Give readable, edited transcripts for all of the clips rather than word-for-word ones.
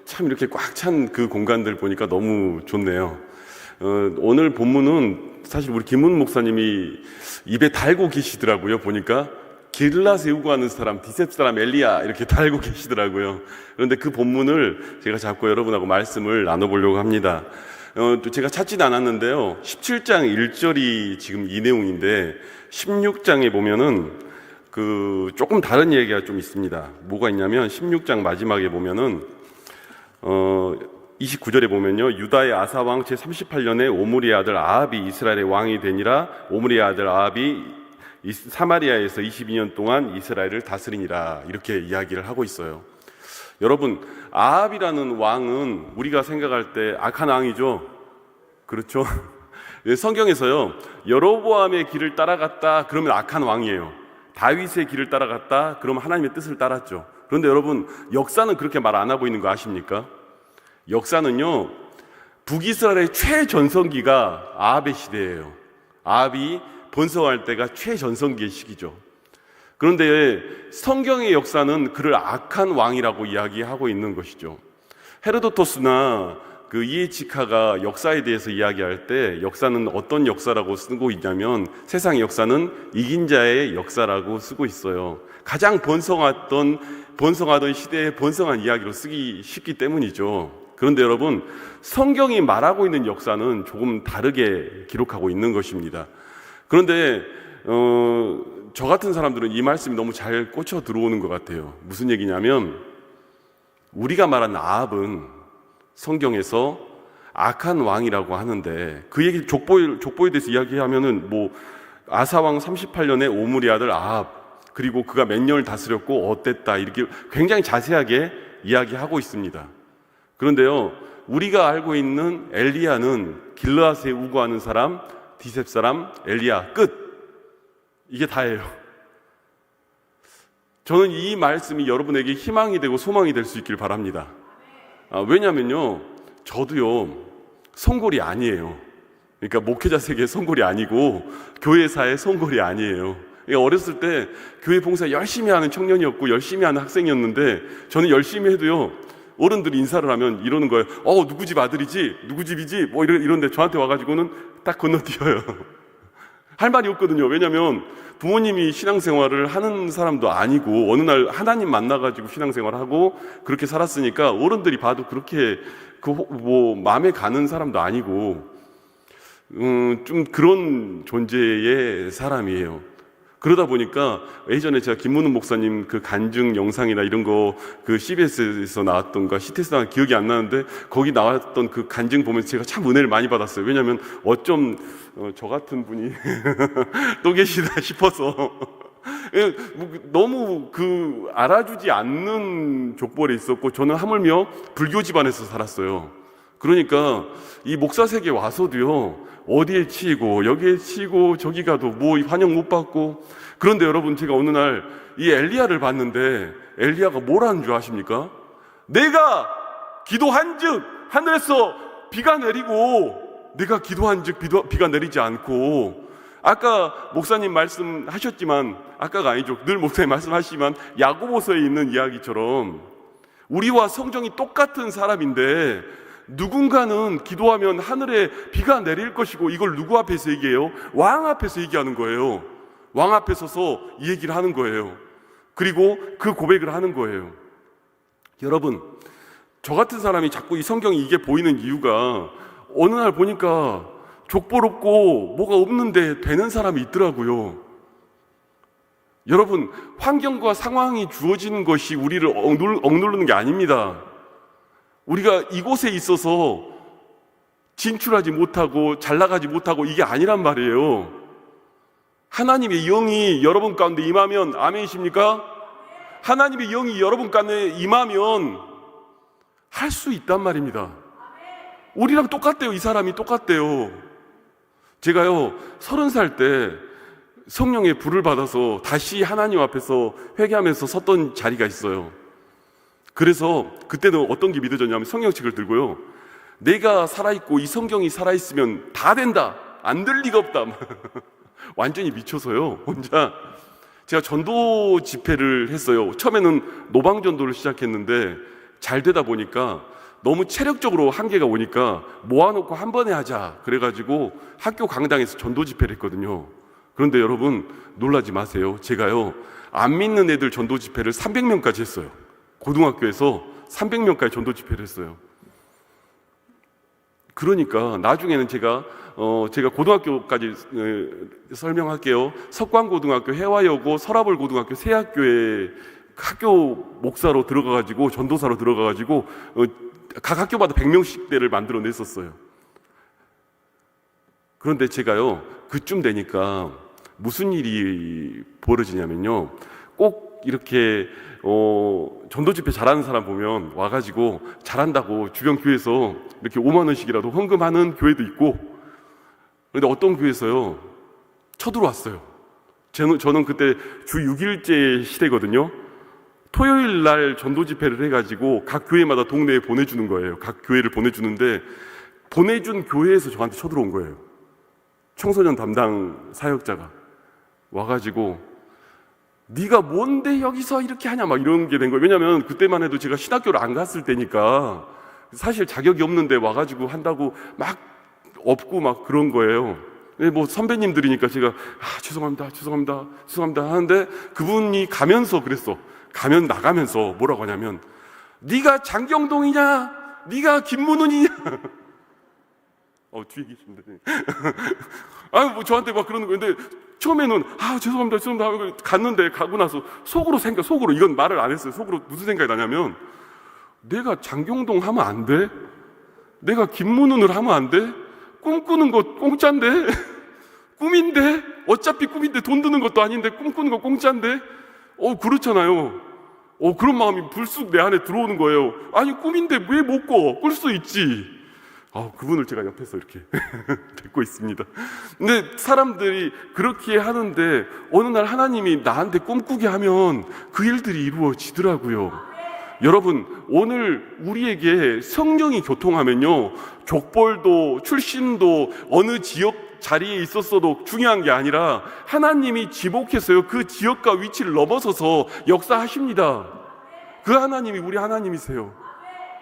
참 이렇게 꽉 찬 그 공간들 보니까 너무 좋네요. 오늘 본문은 사실 우리 김문 목사님이 입에 달고 계시더라고요. 보니까 길라 세우고 하는 사람, 디셉 사람 엘리야 이렇게 달고 계시더라고요. 그런데 그 본문을 제가 자꾸 여러분하고 말씀을 나눠보려고 합니다. 제가 찾지는 않았는데요. 17장 1절이 지금 이 내용인데 16장에 보면은 조금 다른 얘기가 좀 있습니다. 뭐가 있냐면 16장 마지막에 보면은 29절에 보면요, 유다의 아사왕 제38년에 오므리의 아들 아합이 이스라엘의 왕이 되니라. 오므리의 아들 아합이 사마리아에서 22년 동안 이스라엘을 다스리니라. 이렇게 이야기를 하고 있어요. 여러분, 아합이라는 왕은 우리가 생각할 때 악한 왕이죠. 그렇죠? 성경에서요, 여로보암의 길을 따라갔다 그러면 악한 왕이에요. 다윗의 길을 따라갔다 그러면 하나님의 뜻을 따랐죠. 그런데 여러분, 역사는 그렇게 말 안 하고 있는 거 아십니까? 역사는요, 북이스라엘의 최전성기가 아합의 시대예요. 아합이 번성할 때가 최전성기의 시기죠. 그런데 성경의 역사는 그를 악한 왕이라고 이야기하고 있는 것이죠. 헤로도토스나 이에치카가 역사에 대해서 이야기할 때 역사는 어떤 역사라고 쓰고 있냐면 세상의 역사는 이긴 자의 역사라고 쓰고 있어요. 가장 번성하던 시대에 번성한 이야기로 쓰기 쉽기 때문이죠. 그런데 여러분, 성경이 말하고 있는 역사는 조금 다르게 기록하고 있는 것입니다. 그런데 저 같은 사람들은 이 말씀이 너무 잘 꽂혀 들어오는 것 같아요. 무슨 얘기냐면 우리가 말한 아합은 성경에서 악한 왕이라고 하는데 그 얘기 족보에 대해서 이야기하면은 아사왕 38년에 오므리 아들 아합, 그리고 그가 몇 년을 다스렸고 어땠다, 이렇게 굉장히 자세하게 이야기하고 있습니다. 그런데요, 우리가 알고 있는 엘리야는 길르앗에 우거하는 사람, 디셉 사람, 엘리야, 끝. 이게 다예요. 저는 이 말씀이 여러분에게 희망이 되고 소망이 될 수 있길 바랍니다. 왜냐면요, 저도요, 성골이 아니에요. 그러니까 목회자 세계의 성골이 아니고 교회사의 성골이 아니에요. 그러니까 어렸을 때 교회 봉사 열심히 하는 청년이었고 열심히 하는 학생이었는데 저는 열심히 해도요, 어른들이 인사를 하면 이러는 거예요. 누구 집 아들이지? 누구 집이지? 이런데 저한테 와가지고는 딱 건너뛰어요. 할 말이 없거든요. 왜냐면 부모님이 신앙생활을 하는 사람도 아니고 어느 날 하나님 만나가지고 신앙생활을 하고 그렇게 살았으니까 어른들이 봐도 그렇게 마음에 가는 사람도 아니고 좀 그런 존재의 사람이에요. 그러다 보니까 예전에 제가 김문훈 목사님 간증 영상이나 이런 거 CBS에서 나왔던가 CT에서 나왔던 기억이 안 나는데 거기 나왔던 그 간증 보면서 제가 참 은혜를 많이 받았어요. 왜냐하면 어쩜 저 같은 분이 또 계시다 싶어서 너무 알아주지 않는 족벌에 있었고 저는 하물며 불교 집안에서 살았어요. 그러니까 이 목사 세계에 와서도요, 어디에 치이고 여기에 치이고 저기 가도 환영 못 받고. 그런데 여러분, 제가 어느 날 이 엘리야를 봤는데 엘리야가 뭐라는 줄 아십니까? 내가 기도한즉 하늘에서 비가 내리고 내가 기도한즉 비가 내리지 않고. 아까 목사님 말씀하셨지만, 아까가 아니죠, 늘 목사님 말씀하시지만 야고보서에 있는 이야기처럼 우리와 성정이 똑같은 사람인데 누군가는 기도하면 하늘에 비가 내릴 것이고, 이걸 누구 앞에서 얘기해요? 왕 앞에서 얘기하는 거예요. 왕 앞에 서서 이 얘기를 하는 거예요. 그리고 그 고백을 하는 거예요. 여러분, 저 같은 사람이 자꾸 이 성경이 이게 보이는 이유가 어느 날 보니까 족보롭고 뭐가 없는데 되는 사람이 있더라고요. 여러분, 환경과 상황이 주어지는 것이 우리를 억누르는 게 아닙니다. 우리가 이곳에 있어서 진출하지 못하고 잘 나가지 못하고 이게 아니란 말이에요. 하나님의 영이 여러분 가운데 임하면, 아멘이십니까? 하나님의 영이 여러분 가운데 임하면 할 수 있단 말입니다. 우리랑 똑같대요. 이 사람이 똑같대요. 제가요 30살 때 성령의 불을 받아서 다시 하나님 앞에서 회개하면서 섰던 자리가 있어요. 그래서 그때는 어떤 게 믿어졌냐면 성경책을 들고요, 내가 살아있고 이 성경이 살아있으면 다 된다, 안 될 리가 없다. 완전히 미쳐서요, 혼자 제가 전도 집회를 했어요. 처음에는 노방전도를 시작했는데 잘 되다 보니까 너무 체력적으로 한계가 오니까 모아놓고 한 번에 하자 그래가지고 학교 강당에서 전도 집회를 했거든요. 그런데 여러분 놀라지 마세요. 제가요 안 믿는 애들 전도 집회를 300명까지 했어요. 고등학교에서 300명까지 전도 집회를 했어요. 그러니까 나중에는 제가 고등학교까지 설명할게요. 석광고등학교, 해화여고, 서라벌고등학교 세 학교에 학교 목사로 들어가가지고 전도사로 들어가가지고 각 학교마다 100명씩대를 만들어냈었어요. 그런데 제가요 그쯤 되니까 무슨 일이 벌어지냐면요, 꼭 이렇게 전도 집회 잘하는 사람 보면 와가지고 잘한다고 주변 교회에서 이렇게 5만 원씩이라도 헌금하는 교회도 있고, 그런데 어떤 교회에서요 쳐들어왔어요. 저는 그때 주 6일제 시대거든요. 토요일 날 전도 집회를 해가지고 각 교회마다 동네에 보내주는 거예요. 각 교회를 보내주는데 보내준 교회에서 저한테 쳐들어온 거예요. 청소년 담당 사역자가 와가지고 네가 뭔데 여기서 이렇게 하냐 막 이런 게 된 거예요. 왜냐면 그때만 해도 제가 신학교를 안 갔을 때니까 사실 자격이 없는데 와가지고 한다고 막 없고 막 그런 거예요. 뭐 선배님들이니까 제가 죄송합니다 하는데 그분이 가면서 그랬어. 가면 나가면서 뭐라고 하냐면 네가 장경동이냐 네가 김문훈이냐 뒤에 계십니다. 뭐 저한테 막 그러는 거예요. 근데 처음에는 죄송합니다 하고 갔는데 가고 나서 속으로 이건 말을 안 했어요. 속으로 무슨 생각이 나냐면 내가 장경동 하면 안 돼? 내가 김문훈을 하면 안 돼? 꿈꾸는 거 공짜인데? 꿈인데? 어차피 꿈인데 돈 드는 것도 아닌데 꿈꾸는 거 공짜인데? 그렇잖아요. 그런 마음이 불쑥 내 안에 들어오는 거예요. 아니 꿈인데 왜 못 꿔? 꿀 수 있지. 그분을 제가 옆에서 이렇게 뵙고 있습니다. 근데 사람들이 그렇게 하는데 어느 날 하나님이 나한테 꿈꾸게 하면 그 일들이 이루어지더라고요. 여러분 오늘 우리에게 성령이 교통하면요, 족벌도 출신도 어느 지역 자리에 있었어도 중요한 게 아니라 하나님이 지목했어요. 그 지역과 위치를 넘어서서 역사하십니다. 그 하나님이 우리 하나님이세요.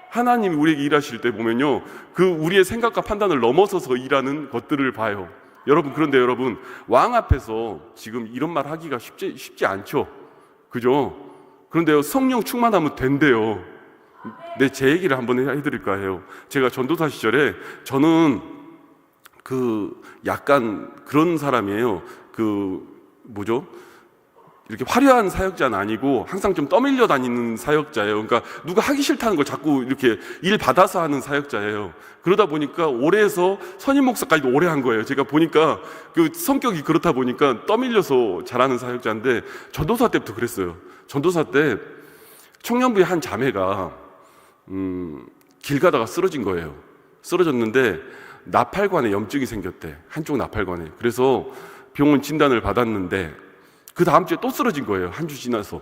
하나님이 우리에게 일하실 때 보면요, 그 우리의 생각과 판단을 넘어서서 일하는 것들을 봐요. 그런데 여러분 왕 앞에서 지금 이런 말 하기가 쉽지 않죠. 그죠? 그런데요 성령 충만하면 된대요. 제 얘기를 한번 해드릴까 해요. 제가 전도사 시절에 저는 약간 그런 사람이에요. 이렇게 화려한 사역자는 아니고 항상 좀 떠밀려 다니는 사역자예요. 그러니까 누가 하기 싫다는 걸 자꾸 이렇게 일 받아서 하는 사역자예요. 그러다 보니까 올해에서 선임 목사까지도 오래 한 거예요. 제가 보니까 그 성격이 그렇다 보니까 떠밀려서 잘하는 사역자인데 전도사 때부터 그랬어요. 전도사 때 청년부의 한 자매가 길 가다가 쓰러진 거예요. 쓰러졌는데 나팔관에 염증이 생겼대. 한쪽 나팔관에. 그래서 병원 진단을 받았는데 그 다음 주에 또 쓰러진 거예요. 한 주 지나서.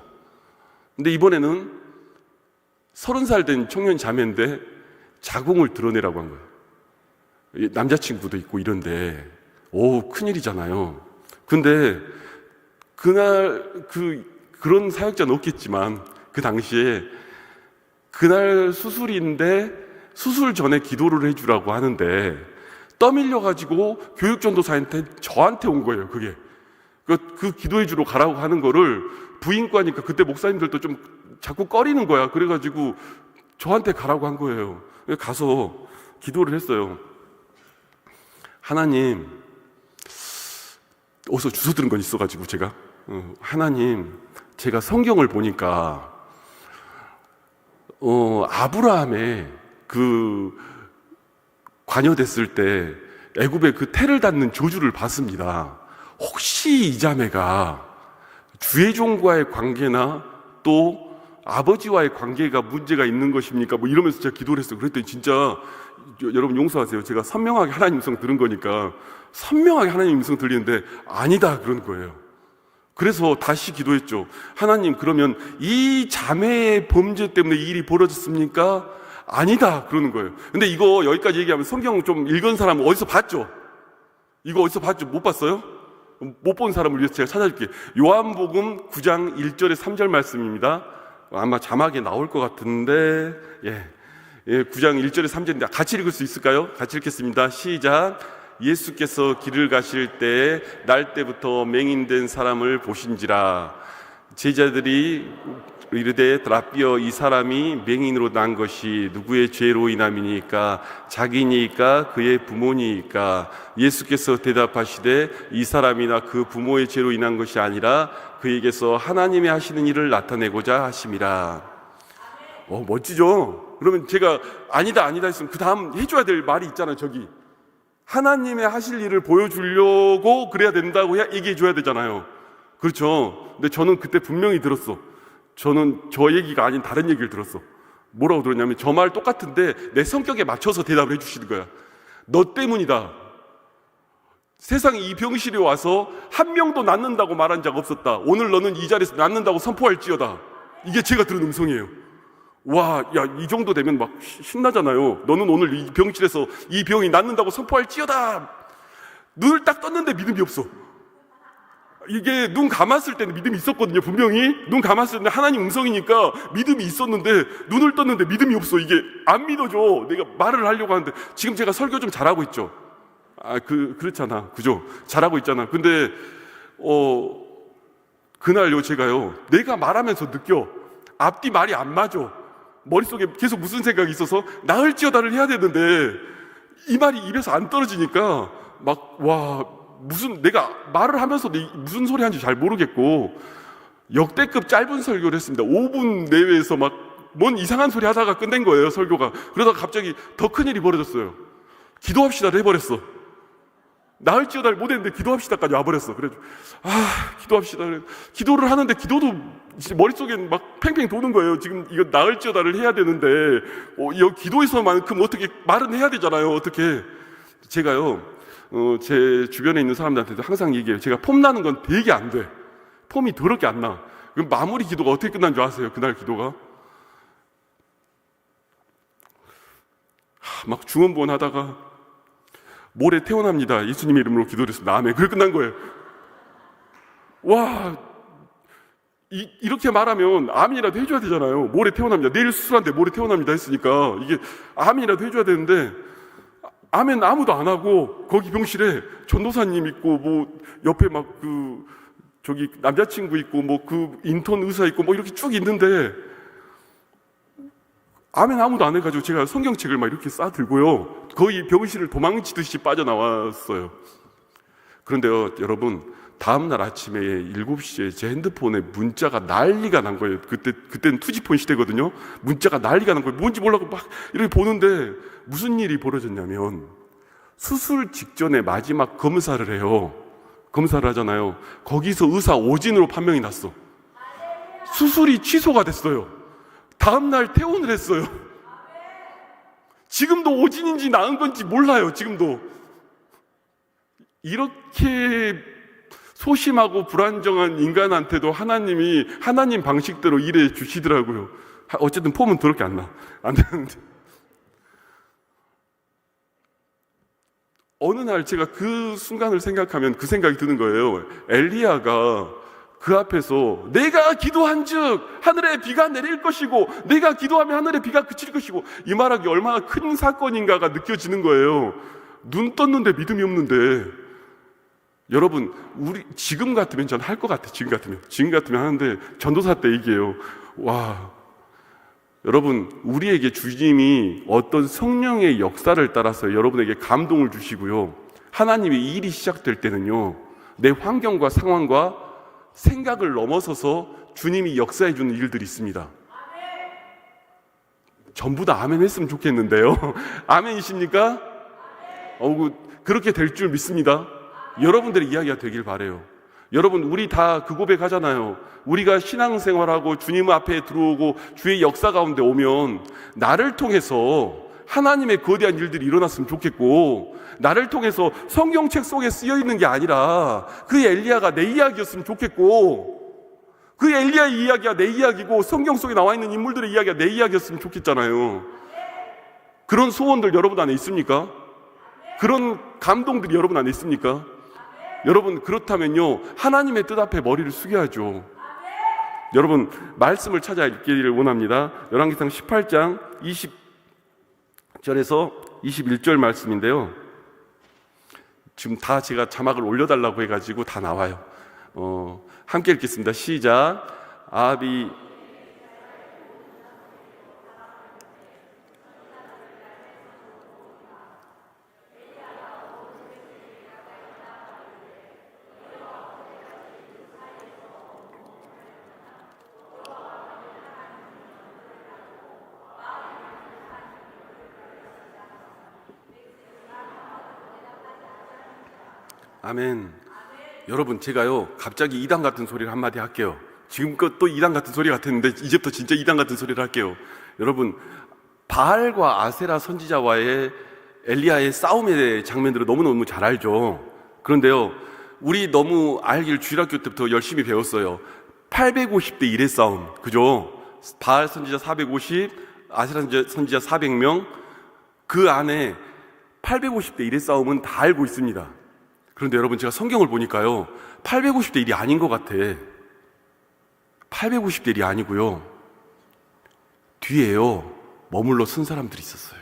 근데 이번에는 30살 된 청년 자매인데 자궁을 드러내라고 한 거예요. 남자친구도 있고 이런데 큰일이잖아요. 근데 그날 그런 사역자는 없겠지만 그 당시에 그날 수술인데 수술 전에 기도를 해주라고 하는데 떠밀려가지고 교육전도사한테 저한테 온 거예요. 그게 그 기도해주러 가라고 하는 거를 부인과니까 그때 목사님들도 좀 자꾸 꺼리는 거야. 그래가지고 저한테 가라고 한 거예요. 가서 기도를 했어요. 하나님, 어디서 주워 들은 건 있어가지고 제가 하나님, 제가 성경을 보니까 아브라함의 관여됐을 때 애굽의 태를 닫는 저주를 봤습니다. 혹시 이 자매가 주의 종과의 관계나 또 아버지와의 관계가 문제가 있는 것입니까? 이러면서 제가 기도를 했어요. 그랬더니 진짜 여러분 용서하세요. 제가 선명하게 하나님 음성 들은 거니까 선명하게 하나님 음성 들리는데 아니다 그러는 거예요. 그래서 다시 기도했죠. 하나님, 그러면 이 자매의 범죄 때문에 이 일이 벌어졌습니까? 아니다 그러는 거예요. 근데 이거 여기까지 얘기하면 성경 좀 읽은 사람은 어디서 봤죠? 이거 어디서 봤죠? 못 봤어요? 못 본 사람을 위해서 제가 찾아줄게요. 요한복음 9장 1절에 3절 말씀입니다. 아마 자막에 나올 것 같은데, 9장 1절에 3절인데 같이 읽을 수 있을까요? 같이 읽겠습니다. 시작. 예수께서 길을 가실 때에 날 때부터 맹인된 사람을 보신지라. 제자들이 이르되 라삐어, 이 사람이 맹인으로 난 것이 누구의 죄로 인함이니까? 자기니까 그의 부모니까? 예수께서 대답하시되 이 사람이나 그 부모의 죄로 인한 것이 아니라 그에게서 하나님이 하시는 일을 나타내고자 하심이라. 멋지죠? 그러면 제가 아니다 했으면 그 다음 해줘야 될 말이 있잖아요. 저기 하나님의 하실 일을 보여주려고 그래야 된다고 얘기해 줘야 되잖아요. 그렇죠? 근데 저는 그때 분명히 들었어. 저는 저 얘기가 아닌 다른 얘기를 들었어. 뭐라고 들었냐면 저 말 똑같은데 내 성격에 맞춰서 대답을 해주시는 거야. 너 때문이다. 세상에 이 병실에 와서 한 명도 낫는다고 말한 적 없었다. 오늘 너는 이 자리에서 낫는다고 선포할지어다. 이게 제가 들은 음성이에요. 와, 야, 이 정도 되면 막 신나잖아요. 너는 오늘 이 병실에서 이 병이 낫는다고 선포할지어다. 눈을 딱 떴는데 믿음이 없어. 이게 눈 감았을 때는 믿음이 있었거든요. 분명히 눈 감았을 때는 하나님 음성이니까 믿음이 있었는데 눈을 떴는데 믿음이 없어. 이게 안 믿어져. 내가 말을 하려고 하는데 지금 제가 설교 좀 잘하고 있죠. 그렇잖아. 그죠? 잘하고 있잖아. 근데 그날요 제가요 내가 말하면서 느껴. 앞뒤 말이 안 맞아. 머릿속에 계속 무슨 생각이 있어서 나을지어다를 해야 되는데 이 말이 입에서 안 떨어지니까 무슨 내가 말을 하면서 무슨 소리 하는지 잘 모르겠고 역대급 짧은 설교를 했습니다. 5분 내외에서 막 뭔 이상한 소리 하다가 끝낸 거예요, 설교가. 그러다가 갑자기 더 큰 일이 벌어졌어요. 기도합시다를 해버렸어. 나을지어다를 못했는데 기도합시다까지 와버렸어. 그래서 기도합시다. 기도를 하는데 기도도 머릿속에 막 팽팽 도는 거예요. 지금 이거 나을지어다를 해야 되는데 이 기도에서만큼 어떻게 말은 해야 되잖아요. 어떻게. 제가요 제 주변에 있는 사람들한테도 항상 얘기해요. 제가 폼 나는 건 되게 안 돼. 폼이 더럽게 안 나. 그럼 마무리 기도가 어떻게 끝난 줄 아세요? 그날 기도가 막 중언부언 하다가 모레 태어납니다. 예수님 이름으로 기도를 했습니다. 아멘. 그게 끝난 거예요. 와, 이렇게 말하면 아멘이라도 해줘야 되잖아요. 모레 태어납니다. 내일 수술한데 모레 태어납니다 했으니까 이게 아멘이라도 해줘야 되는데 아멘 아무도 안 하고 거기 병실에 전도사님 있고 뭐 옆에 막 저기 남자친구 있고 뭐 인턴 의사 있고 뭐 이렇게 쭉 있는데 아멘 아무도 안 해가지고 제가 성경책을 막 이렇게 싸들고요 거의 병실을 도망치듯이 빠져나왔어요. 그런데요 여러분 다음날 아침에 7시에 제 핸드폰에 문자가 난리가 난 거예요. 그때는 투지폰 시대거든요. 문자가 난리가 난 거예요. 뭔지 몰라고 막 이렇게 보는데 무슨 일이 벌어졌냐면 수술 직전에 마지막 검사를 해요. 검사를 하잖아요. 거기서 의사 오진으로 판명이 났어. 수술이 취소가 됐어요. 다음날 퇴원을 했어요. 지금도 오진인지 나은 건지 몰라요. 지금도. 이렇게 소심하고 불안정한 인간한테도 하나님이 하나님 방식대로 일해 주시더라고요. 어쨌든 폼은 더럽게 안 되는데. 어느 날 제가 그 순간을 생각하면 그 생각이 드는 거예요. 엘리야가 그 앞에서 내가 기도한즉 하늘에 비가 내릴 것이고 내가 기도하면 하늘에 비가 그칠 것이고 이 말하기 얼마나 큰 사건인가가 느껴지는 거예요. 눈 떴는데 믿음이 없는데 여러분 우리 지금 같으면 전 할 것 같아요. 지금 같으면 하는데 전도사 때 얘기해요. 와 여러분 우리에게 주님이 어떤 성령의 역사를 따라서 여러분에게 감동을 주시고요 하나님의 일이 시작될 때는요 내 환경과 상황과 생각을 넘어서서 주님이 역사해 주는 일들이 있습니다. 전부 다 아멘 했으면 좋겠는데요. 아멘이십니까? 그렇게 될 줄 믿습니다. 여러분들의 이야기가 되길 바라요. 여러분 우리 다 그 고백하잖아요. 우리가 신앙생활하고 주님 앞에 들어오고 주의 역사 가운데 오면 나를 통해서 하나님의 거대한 일들이 일어났으면 좋겠고 나를 통해서 성경책 속에 쓰여있는 게 아니라 그 엘리야가 내 이야기였으면 좋겠고 그 엘리야의 이야기가 내 이야기고 성경 속에 나와 있는 인물들의 이야기가 내 이야기였으면 좋겠잖아요. 그런 소원들 여러분 안에 있습니까? 그런 감동들이 여러분 안에 있습니까? 여러분 그렇다면요 하나님의 뜻 앞에 머리를 숙여야죠. 여러분 말씀을 찾아 읽기를 원합니다. 열왕기상 18장 20절에서 21절 말씀인데요. 지금 다 제가 자막을 올려달라고 해가지고 다 나와요. 함께 읽겠습니다. 시작. 아합이 아멘. 여러분 제가요 갑자기 이단 같은 소리를 한마디 할게요. 지금껏 또 이단 같은 소리 같았는데 이제부터 진짜 이단 같은 소리를 할게요. 여러분 바알과 아세라 선지자와의 엘리야의 싸움의 장면들을 너무너무 잘 알죠. 그런데요 우리 너무 알길 주일학교 때부터 열심히 배웠어요. 850대 1의 싸움, 그죠? 바알 선지자 450, 아세라 선지자 400명, 그 안에 850대 1의 싸움은 다 알고 있습니다. 그런데 여러분 제가 성경을 보니까요 850대 1이 아닌 것 같아. 850대 1이 아니고요 뒤에요 머물러 쓴 사람들이 있었어요.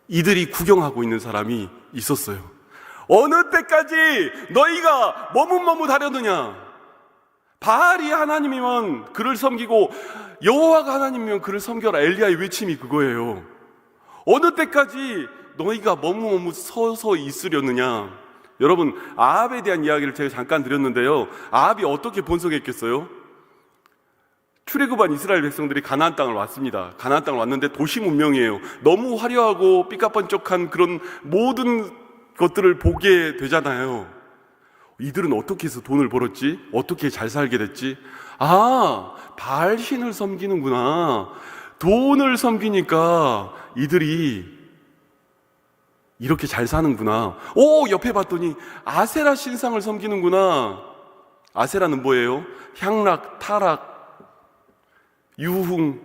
이들이 구경하고 있는 사람이 있었어요. 어느 때까지 너희가 머뭇머뭇하려느냐? 바알이 하나님이면 그를 섬기고 여호와가 하나님이면 그를 섬겨라. 엘리야의 외침이 그거예요. 어느 때까지 너희가 머뭇머뭇 서서 있으려느냐? 여러분 아합에 대한 이야기를 제가 잠깐 드렸는데요 아합이 어떻게 번성했겠어요? 출애굽한 이스라엘 백성들이 가나안 땅을 왔습니다. 가나안 땅을 왔는데 도시 문명이에요. 너무 화려하고 삐까번쩍한 그런 모든 것들을 보게 되잖아요. 이들은 어떻게 해서 돈을 벌었지? 어떻게 잘 살게 됐지? 바알 신을 섬기는구나. 돈을 섬기니까 이들이 이렇게 잘 사는구나. 옆에 봤더니 아세라 신상을 섬기는구나. 아세라는 뭐예요? 향락, 타락, 유흥,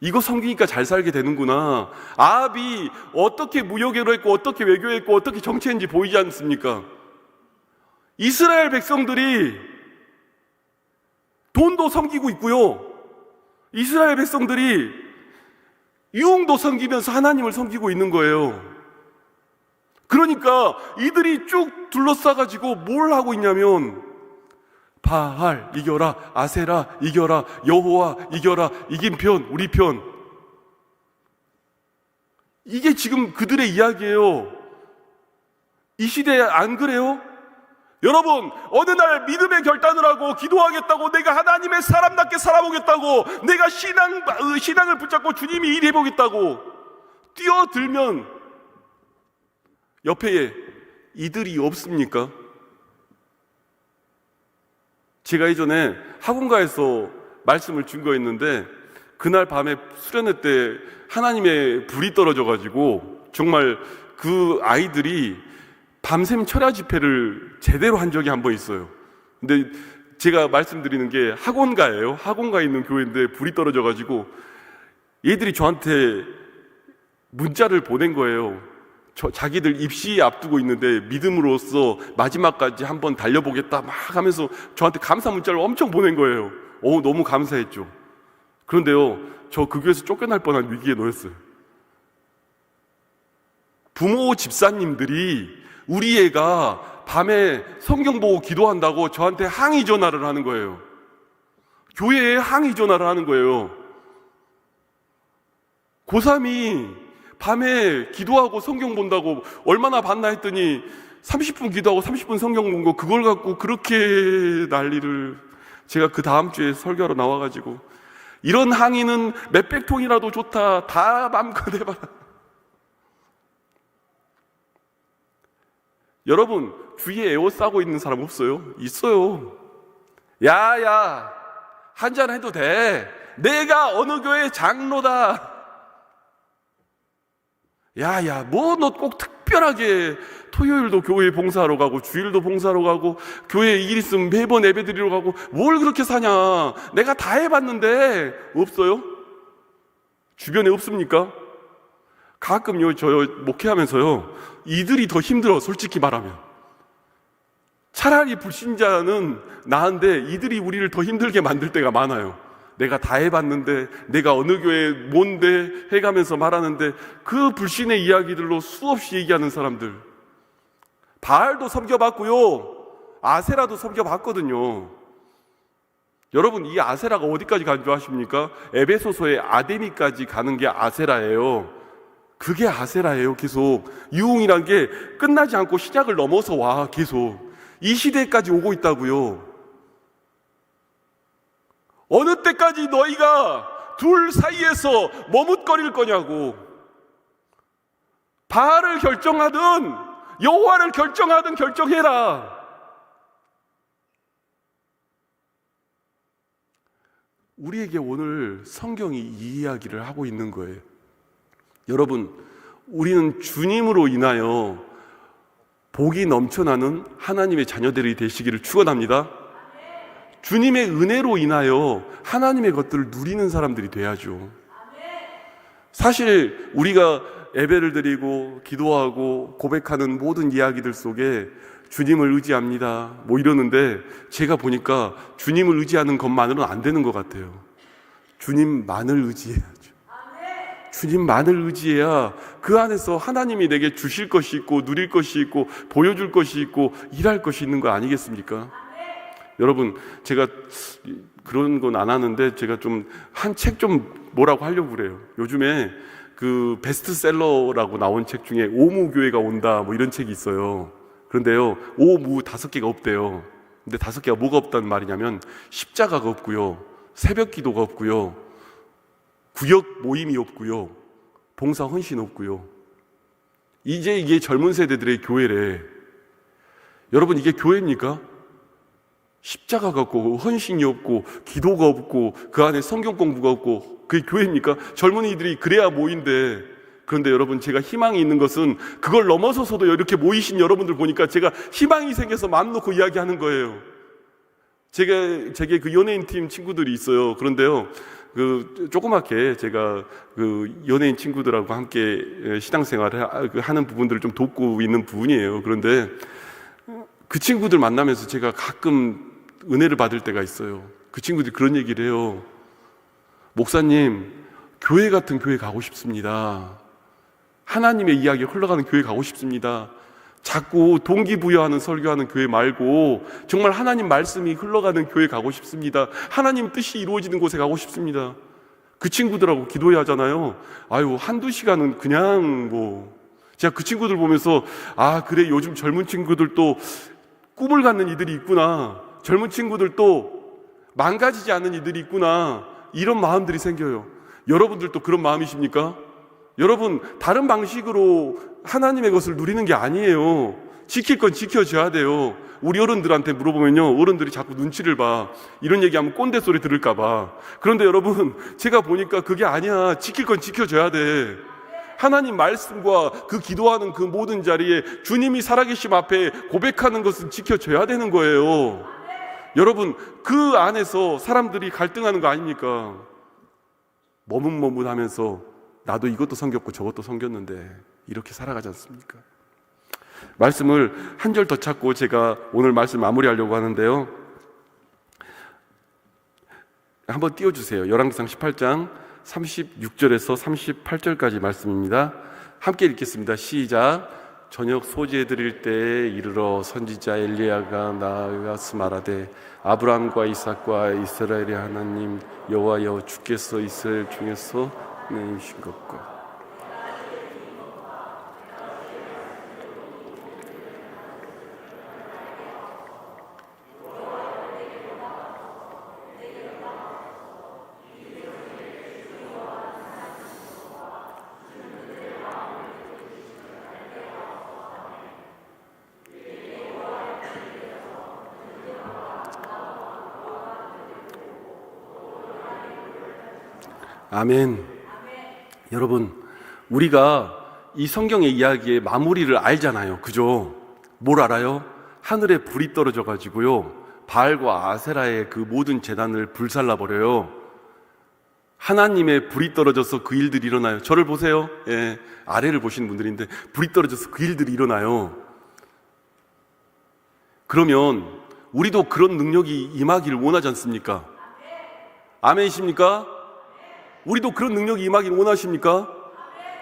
이거 섬기니까 잘 살게 되는구나. 아합이 어떻게 무역으로 했고 어떻게 외교했고 어떻게 정치했는지 보이지 않습니까? 이스라엘 백성들이 돈도 섬기고 있고요 이스라엘 백성들이 유흥도 섬기면서 하나님을 섬기고 있는 거예요. 그러니까 이들이 쭉 둘러싸가지고 뭘 하고 있냐면 바알 이겨라, 아세라 이겨라, 여호와 이겨라, 이긴 편, 우리 편. 이게 지금 그들의 이야기예요. 이 시대에 안 그래요? 여러분 어느 날 믿음의 결단을 하고 기도하겠다고, 내가 하나님의 사람답게 살아보겠다고, 내가 신앙을 붙잡고 주님이 일해보겠다고 뛰어들면 옆에 이들이 없습니까? 제가 이전에 학원가에서 말씀을 증거했는데 그날 밤에 수련회 때 하나님의 불이 떨어져가지고 정말 그 아이들이 밤샘 철야 집회를 제대로 한 적이 한 번 있어요. 근데 제가 말씀드리는 게 학원가예요. 학원가에 있는 교회인데 불이 떨어져가지고 얘들이 저한테 문자를 보낸 거예요. 자기들 입시 앞두고 있는데 믿음으로써 마지막까지 한번 달려보겠다 막 하면서 저한테 감사 문자를 엄청 보낸 거예요. 너무 감사했죠. 그런데요 저 그 교회에서 쫓겨날 뻔한 위기에 놓였어요. 부모 집사님들이 우리 애가 밤에 성경 보고 기도한다고 저한테 항의 전화를 하는 거예요. 교회에 항의 전화를 하는 거예요. 고3이 밤에 기도하고 성경 본다고 얼마나 봤나 했더니 30분 기도하고 30분 성경 본 거, 그걸 갖고 그렇게 난리를. 제가 그 다음 주에 설교하러 나와가지고 이런 항의는 몇백 통이라도 좋다, 다 마음껏 해봐라. 여러분 주위에 에워싸고 있는 사람 없어요? 있어요. 야야 한잔 해도 돼, 내가 어느 교회 장로다. 야야 뭐 너 꼭 특별하게 토요일도 교회 봉사하러 가고 주일도 봉사하러 가고 교회에 일 있으면 매번 예배 드리러 가고 뭘 그렇게 사냐. 내가 다 해봤는데. 없어요? 주변에 없습니까? 가끔요 저 목회하면서요 이들이 더 힘들어. 솔직히 말하면 차라리 불신자는 나은데 이들이 우리를 더 힘들게 만들 때가 많아요. 내가 다 해봤는데, 내가 어느 교회 뭔데 해가면서 말하는데 그 불신의 이야기들로 수없이 얘기하는 사람들. 바알도 섬겨봤고요, 아세라도 섬겨봤거든요. 여러분, 이 아세라가 어디까지 간 줄 아십니까? 에베소서의 아데미까지 가는 게 아세라예요. 그게 아세라예요. 계속 유흥이란 게 끝나지 않고 시작을 넘어서 와. 계속 이 시대까지 오고 있다고요. 어느 때까지 너희가 둘 사이에서 머뭇거릴 거냐고. 바알을 결정하든 여호와를 결정하든 결정해라. 우리에게 오늘 성경이 이 이야기를 하고 있는 거예요. 여러분, 우리는 주님으로 인하여 복이 넘쳐나는 하나님의 자녀들이 되시기를 축원합니다. 주님의 은혜로 인하여 하나님의 것들을 누리는 사람들이 돼야죠. 사실 우리가 예배를 드리고 기도하고 고백하는 모든 이야기들 속에 주님을 의지합니다 뭐 이러는데, 제가 보니까 주님을 의지하는 것만으로는 안 되는 것 같아요. 주님만을 의지해야죠. 주님만을 의지해야 그 안에서 하나님이 내게 주실 것이 있고 누릴 것이 있고 보여줄 것이 있고 일할 것이 있는 거 아니겠습니까? 여러분, 제가 그런 건 안 하는데 제가 좀 한 책 좀 뭐라고 하려고 그래요. 요즘에 그 베스트셀러라고 나온 책 중에 오무교회가 온다 뭐 이런 책이 있어요. 그런데요, 오무 5개가 없대요. 근데 5개가 뭐가 없다는 말이냐면 십자가가 없고요, 새벽 기도가 없고요, 구역 모임이 없고요, 봉사 헌신 없고요. 이제 이게 젊은 세대들의 교회래. 여러분, 이게 교회입니까? 십자가가 없고 헌신이 없고 기도가 없고 그 안에 성경 공부가 없고 그게 교회입니까? 젊은이들이 그래야 모인데. 그런데 여러분, 제가 희망이 있는 것은 그걸 넘어서서도 이렇게 모이신 여러분들 보니까 제가 희망이 생겨서 마음 놓고 이야기하는 거예요. 제게 그 연예인 팀 친구들이 있어요. 그런데요, 그 조그맣게 제가 그 연예인 친구들하고 함께 신앙생활을 하는 부분들을 좀 돕고 있는 부분이에요. 그런데 그 친구들 만나면서 제가 가끔 은혜를 받을 때가 있어요. 그 친구들이 그런 얘기를 해요. 목사님, 교회 같은 교회 가고 싶습니다. 하나님의 이야기가 흘러가는 교회 가고 싶습니다. 자꾸 동기부여하는 설교하는 교회 말고 정말 하나님 말씀이 흘러가는 교회 가고 싶습니다. 하나님 뜻이 이루어지는 곳에 가고 싶습니다. 그 친구들하고 기도해야 하잖아요. 아유, 한두 시간은 그냥 뭐. 제가 그 친구들 보면서, 아, 그래, 요즘 젊은 친구들도 꿈을 갖는 이들이 있구나. 젊은 친구들도 망가지지 않는 이들이 있구나. 이런 마음들이 생겨요. 여러분들도 그런 마음이십니까? 여러분, 다른 방식으로 하나님의 것을 누리는 게 아니에요. 지킬 건 지켜줘야 돼요. 우리 어른들한테 물어보면요, 어른들이 자꾸 눈치를 봐. 이런 얘기하면 꼰대 소리 들을까 봐. 그런데 여러분, 제가 보니까 그게 아니야. 지킬 건 지켜줘야 돼. 하나님 말씀과 그 기도하는 그 모든 자리에 주님이 살아계심 앞에 고백하는 것은 지켜줘야 되는 거예요. 여러분, 그 안에서 사람들이 갈등하는 거 아닙니까? 머뭇머뭇하면서 나도 이것도 섬겼고 저것도 섬겼는데 이렇게 살아가지 않습니까? 말씀을 한 절 더 찾고 제가 오늘 말씀 마무리하려고 하는데요, 한번 띄워주세요. 열왕기상 18장 36절에서 38절까지 말씀입니다. 함께 읽겠습니다. 시작. 저녁 소지해 드릴 때에 이르러 선지자 엘리야가 나아가서 말하되, 아브라함과 이삭과 이스라엘의 하나님 여호와여, 주께서 이스라엘 중에서 내신 것과 아멘. 여러분, 우리가 이 성경의 이야기의 마무리를 알잖아요. 그죠? 뭘 알아요? 하늘에 불이 떨어져 가지고요, 바알과 아세라의 그 모든 제단을 불살라 버려요. 하나님의 불이 떨어져서 그 일들이 일어나요. 저를 보세요. 예, 아래를 보시는 분들인데 불이 떨어져서 그 일들이 일어나요. 그러면 우리도 그런 능력이 임하기를 원하지 않습니까? 아멘이십니까? 우리도 그런 능력이 임하기를 원하십니까?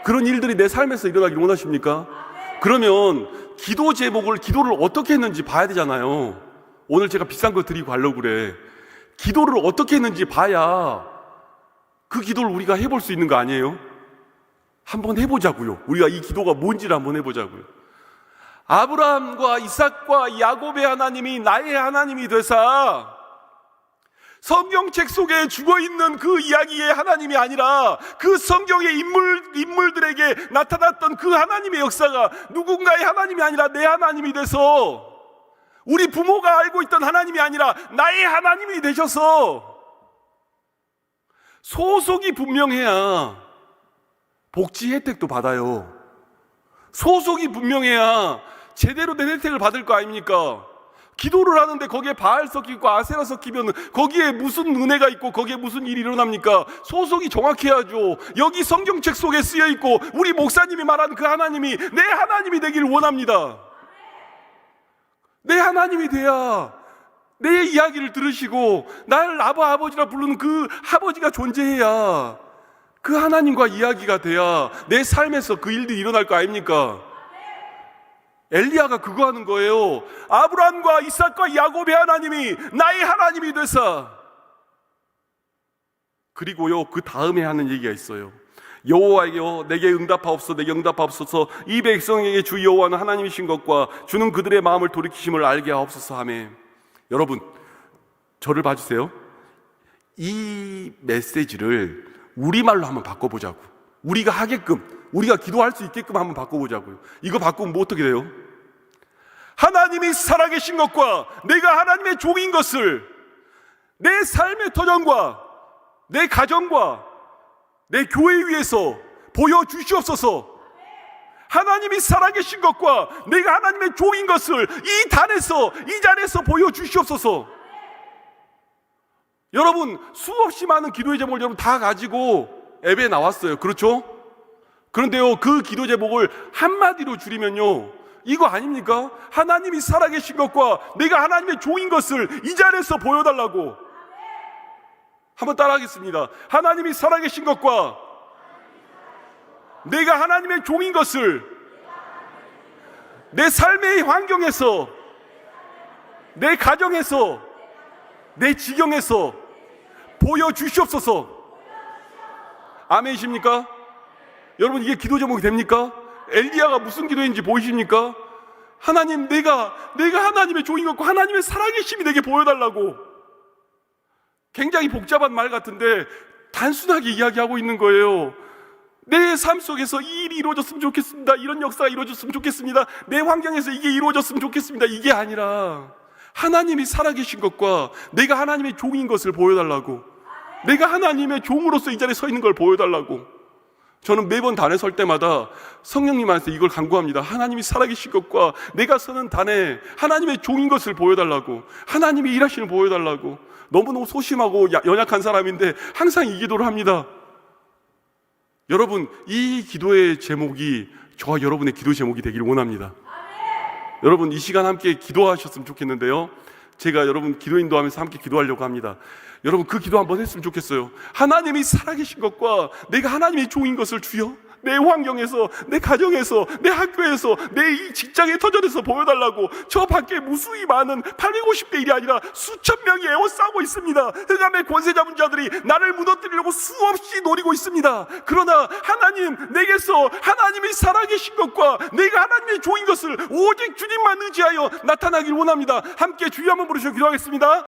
그런 일들이 내 삶에서 일어나기를 원하십니까? 그러면 기도를 어떻게 했는지 봐야 되잖아요. 오늘 제가 비싼 거 드리고 가려고 그래. 기도를 어떻게 했는지 봐야 그 기도를 우리가 해볼 수 있는 거 아니에요? 한번 해보자고요. 우리가 이 기도가 뭔지를 한번 해보자고요. 아브라함과 이삭과 야곱의 하나님이 나의 하나님이 되사, 성경책 속에 죽어있는 그 이야기의 하나님이 아니라 그 성경의 인물들에게 나타났던 그 하나님의 역사가 누군가의 하나님이 아니라 내 하나님이 돼서, 우리 부모가 알고 있던 하나님이 아니라 나의 하나님이 되셔서 소속이 분명해야 복지 혜택도 받아요. 소속이 분명해야 제대로 된 혜택을 받을 거 아닙니까? 기도를 하는데 거기에 바알 섞이고 아세라 섞이면 거기에 무슨 은혜가 있고 거기에 무슨 일이 일어납니까? 소속이 정확해야죠. 여기 성경책 속에 쓰여 있고 우리 목사님이 말하는 그 하나님이 내 하나님이 되기를 원합니다. 내 하나님이 돼야 내 이야기를 들으시고 나를 아버지라 부르는 그 아버지가 존재해야 그 하나님과 이야기가 돼야 내 삶에서 그 일들이 일어날 거 아닙니까? 엘리야가 그거 하는 거예요. 아브라함과 이삭과 야곱의 하나님이 나의 하나님이 되사. 그리고요, 그 다음에 하는 얘기가 있어요. 여호와여 내게 응답하옵소서, 내게 응답하옵소서. 이 백성에게 주 여호와는 하나님이신 것과 주는 그들의 마음을 돌이키심을 알게 하옵소서 하며. 여러분, 저를 봐주세요. 이 메시지를 우리말로 한번 바꿔보자고. 우리가 하게끔, 우리가 기도할 수 있게끔 한번 바꿔보자고요. 이거 바꾸면 뭐 어떻게 돼요? 하나님이 살아계신 것과 내가 하나님의 종인 것을 내 삶의 터전과 내 가정과 내 교회 위에서 보여주시옵소서. 하나님이 살아계신 것과 내가 하나님의 종인 것을 이 자리에서 보여주시옵소서. 여러분, 수없이 많은 기도의 제목을 여러분 다 가지고 앱에 나왔어요. 그렇죠? 그런데요, 그 기도 제목을 한마디로 줄이면요, 이거 아닙니까? 하나님이 살아계신 것과 내가 하나님의 종인 것을 이 자리에서 보여달라고. 한번 따라하겠습니다. 하나님이 살아계신 것과 내가 하나님의 종인 것을 내 삶의 환경에서, 내 가정에서, 내 지경에서 보여주시옵소서. 아멘이십니까? 여러분, 이게 기도 제목이 됩니까? 엘리야가 무슨 기도했는지 보이십니까? 하나님, 내가 하나님의 종인 것과 하나님의 살아계심이 내게 보여달라고. 굉장히 복잡한 말 같은데 단순하게 이야기하고 있는 거예요. 내 삶 속에서 이 일이 이루어졌으면 좋겠습니다. 이런 역사가 이루어졌으면 좋겠습니다. 내 환경에서 이게 이루어졌으면 좋겠습니다. 이게 아니라 하나님이 살아계신 것과 내가 하나님의 종인 것을 보여달라고. 내가 하나님의 종으로서 이 자리에 서 있는 걸 보여달라고. 저는 매번 단에 설 때마다 성령님한테 이걸 간구합니다. 하나님이 살아계신 것과 내가 서는 단에 하나님의 종인 것을 보여달라고. 하나님이 일하시는 보여달라고. 너무너무 소심하고 연약한 사람인데 항상 이 기도를 합니다. 여러분, 이 기도의 제목이 저와 여러분의 기도 제목이 되기를 원합니다. 여러분, 이 시간 함께 기도하셨으면 좋겠는데요, 제가 여러분 기도 인도하면서 함께 기도하려고 합니다. 여러분, 그 기도 한번 했으면 좋겠어요. 하나님이 살아계신 것과 내가 하나님의 종인 것을 주여 내 환경에서, 내 가정에서, 내 학교에서, 내 이 직장의 터전에서 보여달라고. 저 밖에 무수히 많은 850대 1이 아니라 수천 명이 에워싸고 있습니다. 흑암의 권세 잡은 자들이 나를 무너뜨리려고 수없이 노리고 있습니다. 그러나 하나님, 내게서 하나님이 살아계신 것과 내가 하나님의 종인 것을 오직 주님만 의지하여 나타나길 원합니다. 함께 주여 한번 부르시고 기도하겠습니다.